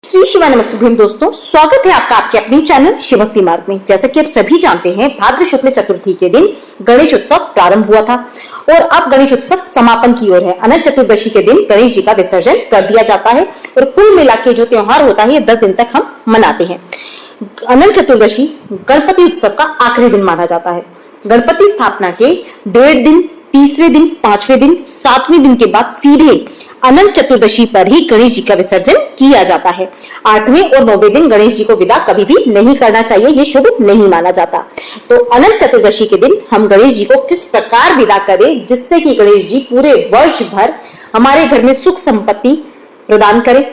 श्री शिवा नमस्ते भीम दोस्तों, स्वागत है आपका आपके अपने चैनल शिव भक्ति मार्ग में। जैसा कि आप सभी जानते हैं, भाद्र शुक्ल चतुर्थी के दिन गणेश उत्सव प्रारंभ हुआ था और अब गणेश उत्सव समापन की ओर है। अनंत चतुर्दशी के दिन गणेश जी का विसर्जन कर दिया जाता है और कुल मिला के जो त्योहार होता है ये 10 दिन तक हम मनाते हैं। अनंत चतुर्दशी गणपति उत्सव का आखिरी दिन माना जाता है। गणपति स्थापना के 1.5 दिन, तीसरे दिन, 5वें दिन, 7वें दिन के बाद सीधे अनंत चतुर्दशी पर ही गणेश जी का विसर्जन किया जाता है। 8वें और 9वें दिन गणेश जी को विदा कभी भी नहीं करना चाहिए, ये शुभ नहीं माना जाता। तो अनंत चतुर्दशी के दिन हम गणेश जी को किस प्रकार विदा करें जिससे कि गणेश जी पूरे वर्ष भर हमारे घर में सुख संपत्ति प्रदान करें,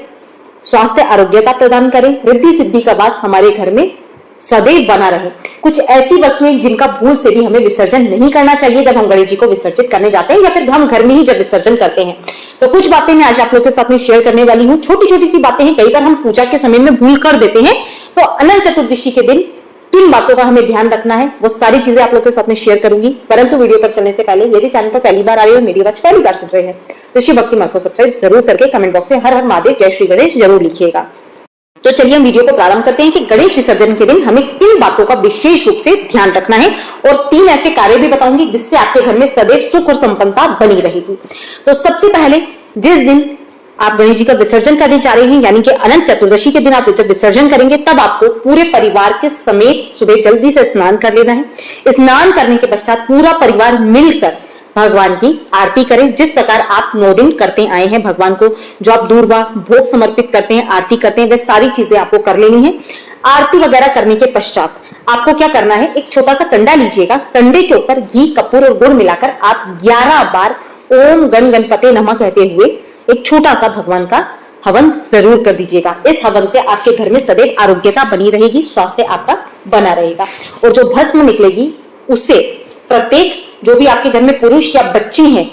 स्वास्थ्य आरोग्यता प्रदान करें, रिद्धि सिद्धि का वास हमारे घर में सदैव बना रहे। कुछ ऐसी वस्तुएं जिनका भूल से भी हमें विसर्जन नहीं करना चाहिए जब हम गणेश जी को विसर्जित करने जाते हैं या फिर हम घर में ही जब विसर्जन करते हैं। तो कुछ बातें मैं आज आप लोगों के साथ में शेयर करने वाली हूँ। छोटी छोटी सी बातें हैं, कई बार हम पूजा के समय में भूल कर देते हैं। तो अनंत चतुर्दशी के दिन किन बातों का हमें ध्यान रखना है वो सारी चीजें आप लोगों के साथ में शेयर करूंगी। परंतु वीडियो पर चलने से पहले यदि चैनल पर पहली बार आ रहे हो, मेरी आवाज पहली बार सुन रहे हैं तो शिव भक्ति मार्ग को सब्सक्राइब जरूर करके कमेंट बॉक्स में हर हर महादेव जय श्री गणेश जरूर लिखिएगा। तो चलिए हम वीडियो को प्रारंभ करते हैं कि गणेश विसर्जन के दिन हमें किन बातों का विशेष रूप से ध्यान रखना है और 3 ऐसे कार्य भी बताऊंगी जिससे आपके घर में सदैव सुख और संपन्नता बनी रहेगी। तो सबसे पहले जिस दिन आप गणेश जी का विसर्जन करने जा रहे हैं, यानी कि अनंत चतुर्दशी के दिन आप जब विसर्जन करेंगे तब आपको पूरे परिवार के समेत सुबह जल्दी से स्नान कर लेना है। स्नान करने के पश्चात पूरा परिवार मिलकर भगवान की आरती करें। जिस प्रकार आप 9 दिन करते आए हैं भगवान को, जो आप दूर्वा भोग समर्पित करते हैं, आरती करते हैं, वे सारी चीजें आपको कर लेनी है। आरती वगैरह करने के पश्चात आपको क्या करना है, एक छोटा सा कंडा लीजिएगा। कंडे के ऊपर घी, कपूर और गुड़ मिलाकर आप 11 बार ओम गण गणपते नमः कहते हुए एक छोटा सा भगवान का हवन जरूर कर दीजिएगा। इस हवन से आपके घर में सदैव आरोग्यता बनी रहेगी, स्वास्थ्य आपका बना रहेगा। और जो भस्म निकलेगी उससे प्रत्येक जो भी आपके घर में पुरुष या बच्ची हैं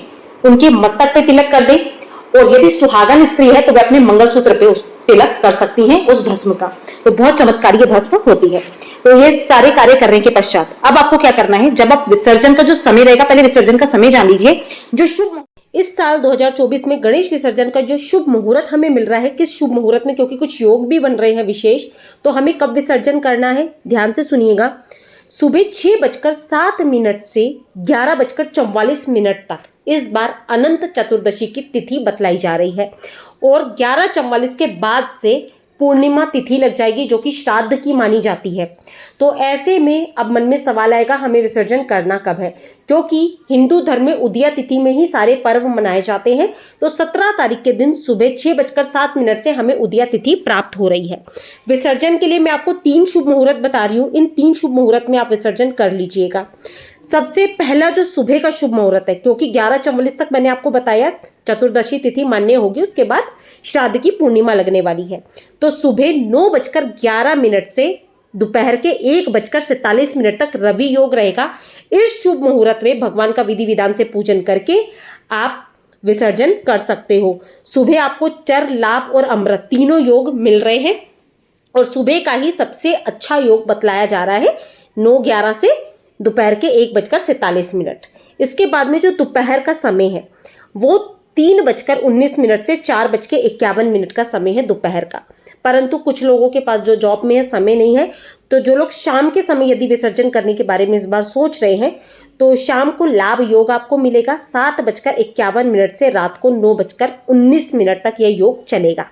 उनके मस्तक पे तिलक कर दें और यदि सुहागन स्त्री है तो वे अपने मंगलसूत्र पे उस तिलक कर सकती हैं उस भस्म का। तो बहुत चमत्कारी भस्म होती है। तो ये सारे कार्य करने के पश्चात अब आपको क्या करना है, जब आप विसर्जन का जो समय रहेगा, पहले विसर्जन का समय जान लीजिए। जो शुभ इस साल 2024 में गणेश विसर्जन का जो शुभ मुहूर्त हमें मिल रहा है, किस शुभ मुहूर्त में, क्योंकि कुछ योग भी बन रहे हैं विशेष, तो हमें कब विसर्जन करना है ध्यान से सुनिएगा। सुबह 6:07 से 11:44 तक इस बार अनंत चतुर्दशी की तिथि बतलाई जा रही है और 11:44 के बाद से पूर्णिमा तिथि लग जाएगी जो कि श्राद्ध की मानी जाती है। तो ऐसे में अब मन में सवाल आएगा हमें विसर्जन करना कब है, क्योंकि हिंदू धर्म में उदया तिथि में ही सारे पर्व मनाए जाते हैं। तो 17 तारीख के दिन सुबह 6:07 से हमें उदया तिथि प्राप्त हो रही है। विसर्जन के लिए मैं आपको 3 शुभ मुहूर्त बता रही हूँ। इन 3 शुभ मुहूर्त में आप विसर्जन कर लीजिएगा। सबसे पहला जो सुबह का शुभ मुहूर्त है, क्योंकि 11:44 तक मैंने आपको बताया चतुर्दशी तिथि मान्य होगी, उसके बाद श्राद्ध की पूर्णिमा लगने वाली है। तो सुबह 9:11 से दोपहर के 1:47 तक रवि योग रहेगा। इस शुभ मुहूर्त में भगवान का विधि विधान से पूजन करके आप विसर्जन कर सकते हो। सुबह आपको चर, लाभ और अमृत तीनों योग मिल रहे हैं और सुबह का ही सबसे अच्छा योग बतलाया जा रहा है 9:11 से दोपहर के 1:47। इसके बाद में जो दोपहर का समय है वो 3:19 से 4:51 का समय है दोपहर का। परंतु कुछ लोगों के पास जो जॉब में है समय नहीं है, तो जो लोग शाम के समय यदि विसर्जन करने के बारे में इस बार सोच रहे हैं तो शाम को लाभ योग आपको मिलेगा। 7:51 से रात को 9:19 तक यह योग चलेगा।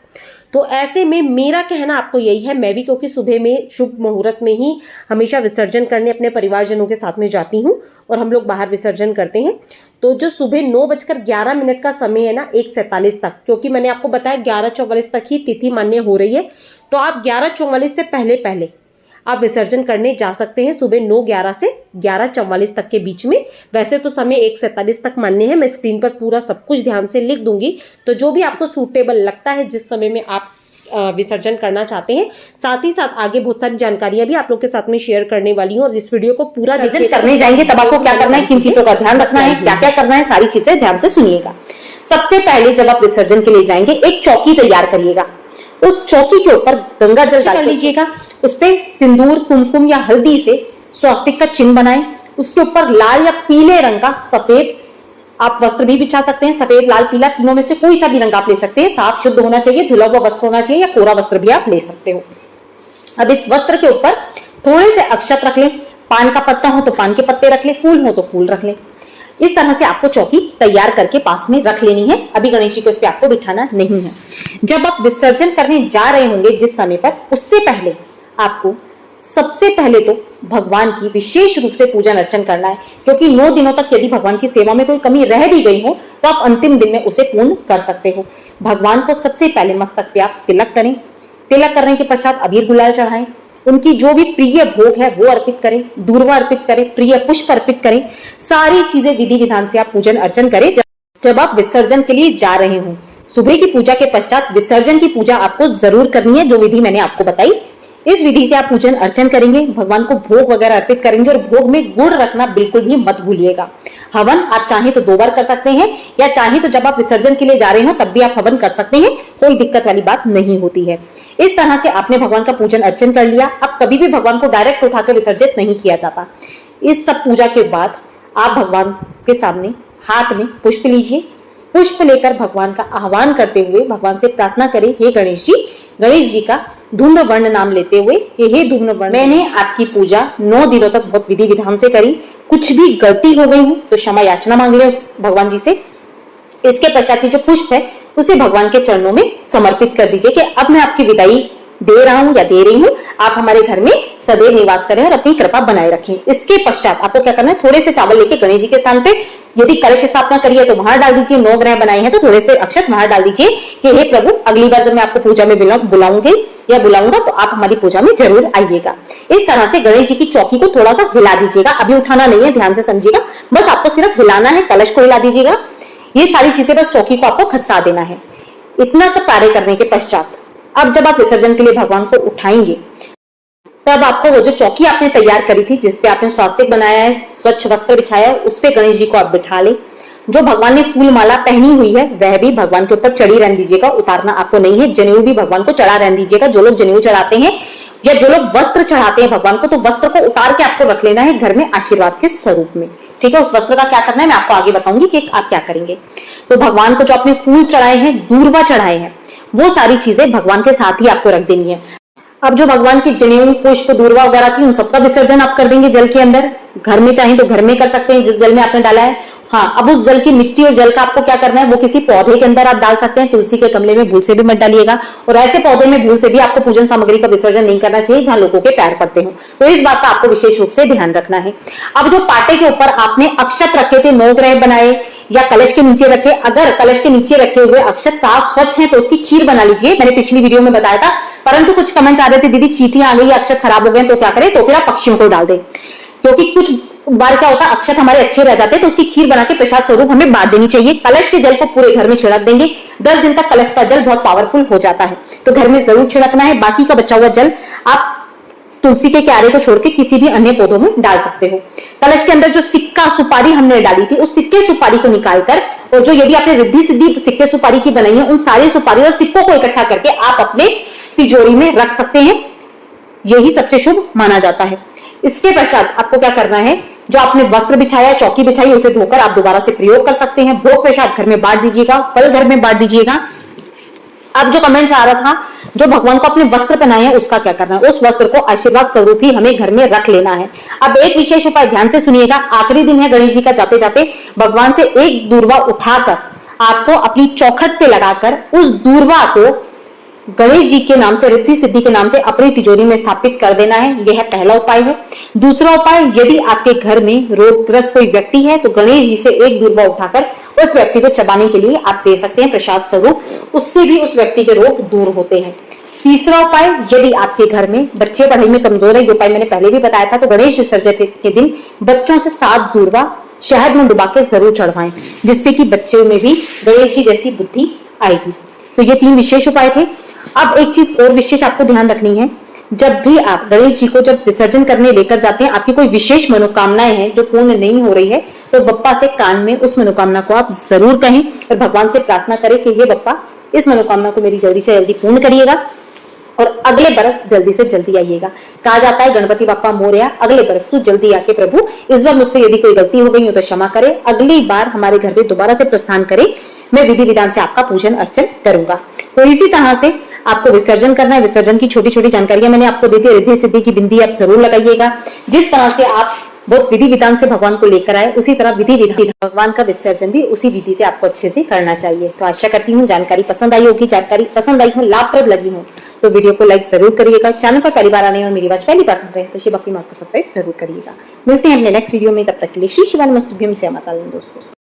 तो ऐसे में मेरा कहना आपको यही है, मैं भी क्योंकि सुबह में शुभ मुहूर्त में ही हमेशा विसर्जन करने अपने परिवारजनों के साथ में जाती हूँ और हम लोग बाहर विसर्जन करते हैं। तो जो सुबह 9:11 का समय है ना 1:47 तक, क्योंकि मैंने आपको बताया 11:44 तक ही तिथि मान्य हो रही है, तो आप 11:44 से पहले आप विसर्जन करने जा सकते हैं सुबह 9:11 से 11:44 तक के बीच में। वैसे तो समय 1:47 तक मान्य है, मैं स्क्रीन पर पूरा सब कुछ ध्यान से लिख दूंगी। तो जो भी आपको सूटेबल लगता है जिस समय में आप विसर्जन करना चाहते हैं, साथ ही साथ आगे बहुत सारी जानकारियां भी आप लोग के साथ में शेयर करने वाली हूँ और इस वीडियो को पूरा देखिए। करने जाएंगे तब आपको क्या करना है, किन चीजों का ध्यान रखना है, क्या क्या करना है, सारी चीजें ध्यान से सुनिएगा। सबसे पहले जब आप विसर्जन के लिए जाएंगे एक चौकी तैयार करिएगा। उस चौकी के ऊपर गंगा जल डाल लीजिएगा। उस पे सिंदूर, कुमकुम या हल्दी से स्वास्तिक का चिन्ह बनाएं। उसके ऊपर लाल या पीले रंग का सफेद आप वस्त्र भी बिछा सकते हैं, सफेद, लाल, पीला, तीनों में से कोई सा भी रंग आप ले सकते हैं। साफ शुद्ध होना चाहिए, धुला हुआ वस्त्र होना चाहिए या कोरा वस्त्र भी आप ले सकते हो। अब इस वस्त्र के ऊपर थोड़े से अक्षत रख लें, पान का पत्ता हो तो पान के पत्ते रख लें, फूल हो तो फूल रख लें। इस तरह से आपको चौकी तैयार करके पास में रख लेनी है। अभी गणेश जी को इस पे आपको बिठाना नहीं है। जब आप विसर्जन करने जा रहे होंगे जिस समय पर, उससे पहले आपको सबसे पहले तो भगवान की विशेष रूप से पूजन अर्चन करना है, क्योंकि 9 दिनों तक यदि भगवान की सेवा में कोई कमी रह भी गई हो तो आप अंतिम दिन में उसे पूर्ण कर सकते हो। भगवान को सबसे पहले मस्तक पे आप तिलक करें। तिलक करने के पश्चात अबीर गुलाल चढ़ाएं, उनकी जो भी प्रिय भोग है वो अर्पित करें, दूर्वा अर्पित करें, प्रिय पुष्प अर्पित करें। सारी चीजें विधि विधान से आप पूजन अर्चन करें जब आप विसर्जन के लिए जा रहे हो। सुबह की पूजा के पश्चात विसर्जन की पूजा आपको जरूर करनी है, जो विधि मैंने आपको बताई। इस विधि से आप पूजन अर्चन करेंगे, भगवान को भोग वगैरह अर्पित करेंगे और भोग में गुड़ रखना बिल्कुल भी मत भूलिएगा। हवन आप चाहें तो 2 बार कर सकते हैं या चाहें तो जब आप विसर्जन के लिए जा रहे हो तब भी आप हवन कर सकते हैं, कोई दिक्कत वाली बात नहीं होती है। इस तरह से आपने भगवान का पूजन अर्चन कर लिया। अब कभी भी भगवान को डायरेक्ट उठाकर विसर्जित नहीं किया जाता। इस सब पूजा के बाद आप भगवान के सामने हाथ में पुष्प लीजिए। पुष्प लेकर भगवान का आह्वान करते हुए भगवान से प्रार्थना करें, हे गणेश जी का धूम्र वर्ण नाम लेते हुए, हे धूम्र वर्ण, मैंने आपकी पूजा 9 दिनों तक बहुत विधि विधान से करी, कुछ भी गलती हो गई हो तो क्षमा याचना मांग ले उस भगवान जी से। इसके पश्चात जो पुष्प है उसे भगवान के चरणों में समर्पित कर दीजिए कि अब मैं आपकी विदाई दे रहा हूं या दे रही हूं, आप हमारे घर में सदैव निवास करें और अपनी कृपा बनाए रखें। इसके पश्चात आपको क्या करना है, थोड़े से चावल लेके गणेश जी के स्थान पे, यदि कलश स्थापना करिए तो वहां डाल दीजिए, 9 ग्रह बनाए हैं तो थोड़े से अक्षत वहां डाल दीजिए कि हे प्रभु, अगली बार जब मैं आपको पूजा में बुलाऊंगी या बुलाऊंगा तो आप हमारी पूजा में जरूर आइएगा। इस तरह से गणेश जी की चौकी को थोड़ा सा हिला दीजिएगा। अभी उठाना नहीं है, ध्यान से समझिएगा, बस आपको सिर्फ हिलाना है, कलश को हिला दीजिएगा। ये सारी चीजें बस चौकी को आपको खसका देना है। इतना सब कार्य करने के पश्चात अब जब आप विसर्जन के लिए भगवान को उठाएंगे तब आपको वो जो चौकी आपने तैयार करी थी, जिसपे आपने स्वास्तिक बनाया है, स्वच्छ वस्त्र बिछाया है, उस पे गणेश जी को आप बिठा ले। जो भगवान ने फूल माला पहनी हुई है वह भी भगवान के ऊपर चढ़ी रहने दीजिएगा, उतारना आपको नहीं है। जनेऊ भी भगवान को चढ़ा रहने दीजिएगा। जो लोग जनेऊ चढ़ाते हैं या जो लोग वस्त्र चढ़ाते हैं भगवान को, तो वस्त्र को उतार के आपको रख लेना है घर में आशीर्वाद के स्वरूप में। ठीक है, उस वस्त्र का क्या करना है मैं आपको आगे बताऊंगी कि आप क्या करेंगे। तो भगवान को जो आपने फूल चढ़ाए हैं, दूर्वा चढ़ाए हैं, वो सारी चीजें भगवान के साथ ही आपको रख देनी है। अब जो भगवान की जनेऊ, पुष्प, दूर्वा वगैरह थी, उन सबका विसर्जन आप कर देंगे जल के अंदर। घर में चाहें तो घर में कर सकते हैं जिस जल में आपने डाला है। हाँ, अब उस जल की मिट्टी और जल का आपको क्या करना है, वो किसी पौधे के अंदर आप डाल सकते हैं। तुलसी के गमले में भूल से भी मत डालिएगा, और ऐसे पौधे में भूल से भी आपको पूजन सामग्री का विसर्जन नहीं करना चाहिए जहां लोगों के पैर पड़ते हो। तो इस बात का आपको विशेष रूप से ध्यान रखना है। अब जो पाटे के ऊपर आपने अक्षत रखे थे, 9 ग्रह बनाए या कलश के नीचे रखे, अगर कलश के नीचे रखे हुए अक्षत साफ स्वच्छ है तो उसकी खीर बना लीजिए। मैंने पिछली वीडियो में बताया था, परंतु कुछ कमेंट्स आ रहे थे, दीदी चींटियां आ गई, अक्षत खराब हो गए तो क्या करें, तो फिर आप पक्षियों को डाल दें। क्योंकि कुछ बार क्या होता है, अक्षत हमारे अच्छे रह जाते हैं तो उसकी खीर बना के प्रसाद स्वरूप हमें बांट देनी चाहिए। कलश के जल को पूरे घर में छिड़क देंगे। 10 दिन तक कलश का जल बहुत पावरफुल हो जाता है, तो घर में जरूर छिड़कना है। बाकी का बचा हुआ जल आप तुलसी के क्यारे को छोड़ के किसी भी अन्य पौधों में डाल सकते हो। कलश के अंदर जो सिक्का सुपारी हमने डाली थी, उस सिक्के सुपारी को निकालकर, और जो यदि आपने रिद्धि सिद्धि सिक्के सुपारी की बनाई है, उन सारी सुपारी और सिक्कों को इकट्ठा करके आप अपने तिजोरी में रख सकते हैं। यही सबसे शुभ माना जाता है। इसके पश्चात आपको क्या करना है, जो आपने वस्त्र बिछाया, चौकी बिछाई, उसे धोकर आप दोबारा से प्रयोग कर सकते हैं। भोग प्रसाद घर में बांट दीजिएगा, फल घर में बांट दीजिएगा। अब जो कमेंट्स आ रहा था, जो भगवान को अपने वस्त्र पहनाए हैं उसका क्या करना है, उस वस्त्र को आशीर्वाद स्वरूप ही हमें घर में रख लेना है। अब एक विशेष उपाय ध्यान से सुनिएगा, आखिरी दिन है गणेश जी का, जाते जाते भगवान से एक दूर्वा उठाकर आपको अपनी चौखट पे लगाकर उस दूर्वा को गणेश जी के नाम से, रिद्धि सिद्धि के नाम से अपनी तिजोरी में स्थापित कर देना है। यह पहला उपाय है। दूसरा उपाय, यदि आपके घर में रोगग्रस्त कोई व्यक्ति है तो गणेश जी से एक दूर्वा उठाकर उस व्यक्ति को चबाने के लिए आप दे सकते हैं प्रसाद स्वरूप, उससे भी उस व्यक्ति के रोग दूर होते हैं। तीसरा उपाय, यदि आपके घर में बच्चे पढ़ाई में कमजोर है, ये उपाय मैंने पहले भी बताया था, तो गणेश विसर्जन के दिन बच्चों से 7 दूर्वा शहद में डुबा के जरूर चढ़वाएं, जिससे कि बच्चे में भी गणेश जी जैसी बुद्धि आएगी। तो ये 3 विशेष उपाय थे। अब एक चीज और विशेष आपको ध्यान रखनी है, जब भी आप गणेश जी को जब विसर्जन करने लेकर जाते हैं, आपकी कोई विशेष मनोकामनाएं हैं जो पूर्ण नहीं हो रही है, तो बप्पा से कान में उस मनोकामना को आप जरूर कहें और भगवान से प्रार्थना करें कि हे बप्पा, इस मनोकामना को मेरी जल्दी से जल्दी पूर्ण करिएगा। और अगले बरस जल्दी से जल्दी आइएगा। कहा जाता है गणपति बाप्पा मोरया, अगले बरस तू जल्दी आके प्रभु, इस बार मुझसे यदि कोई गलती हो गई हो तो क्षमा करे, अगली बार हमारे घर पे दोबारा से प्रस्थान करे, मैं विधि विधान से आपका पूजन अर्चन करूंगा। तो इसी तरह से आपको विसर्जन करना है। विसर्जन की छोटी छोटी जानकारियां मैंने आपको दी थी। रिद्धि सिद्धि की बिंदी आप जरूर लगाइएगा। जिस तरह से आप बहुत विधि विधान से भगवान को लेकर आए, उसी तरह विधि विधान भगवान का विसर्जन भी उसी विधि से आपको अच्छे से करना चाहिए। तो आशा करती हूँ जानकारी पसंद आई होगी, जानकारी पसंद आई हो, लाभप्रद लगी हो तो वीडियो को लाइक जरूर करिएगा। चैनल पर पहली बार आने और मेरी आवाज पहली बार सुन रहे हैं तो शिव भक्ति मार्ग को सब्सक्राइब जरूर करिएगा। मिलते हैं अपने नेक्स्ट वीडियो में, तब तक के लिए श्री शिवाय नमस्तुभ्यं, जय माता दी दोस्तों।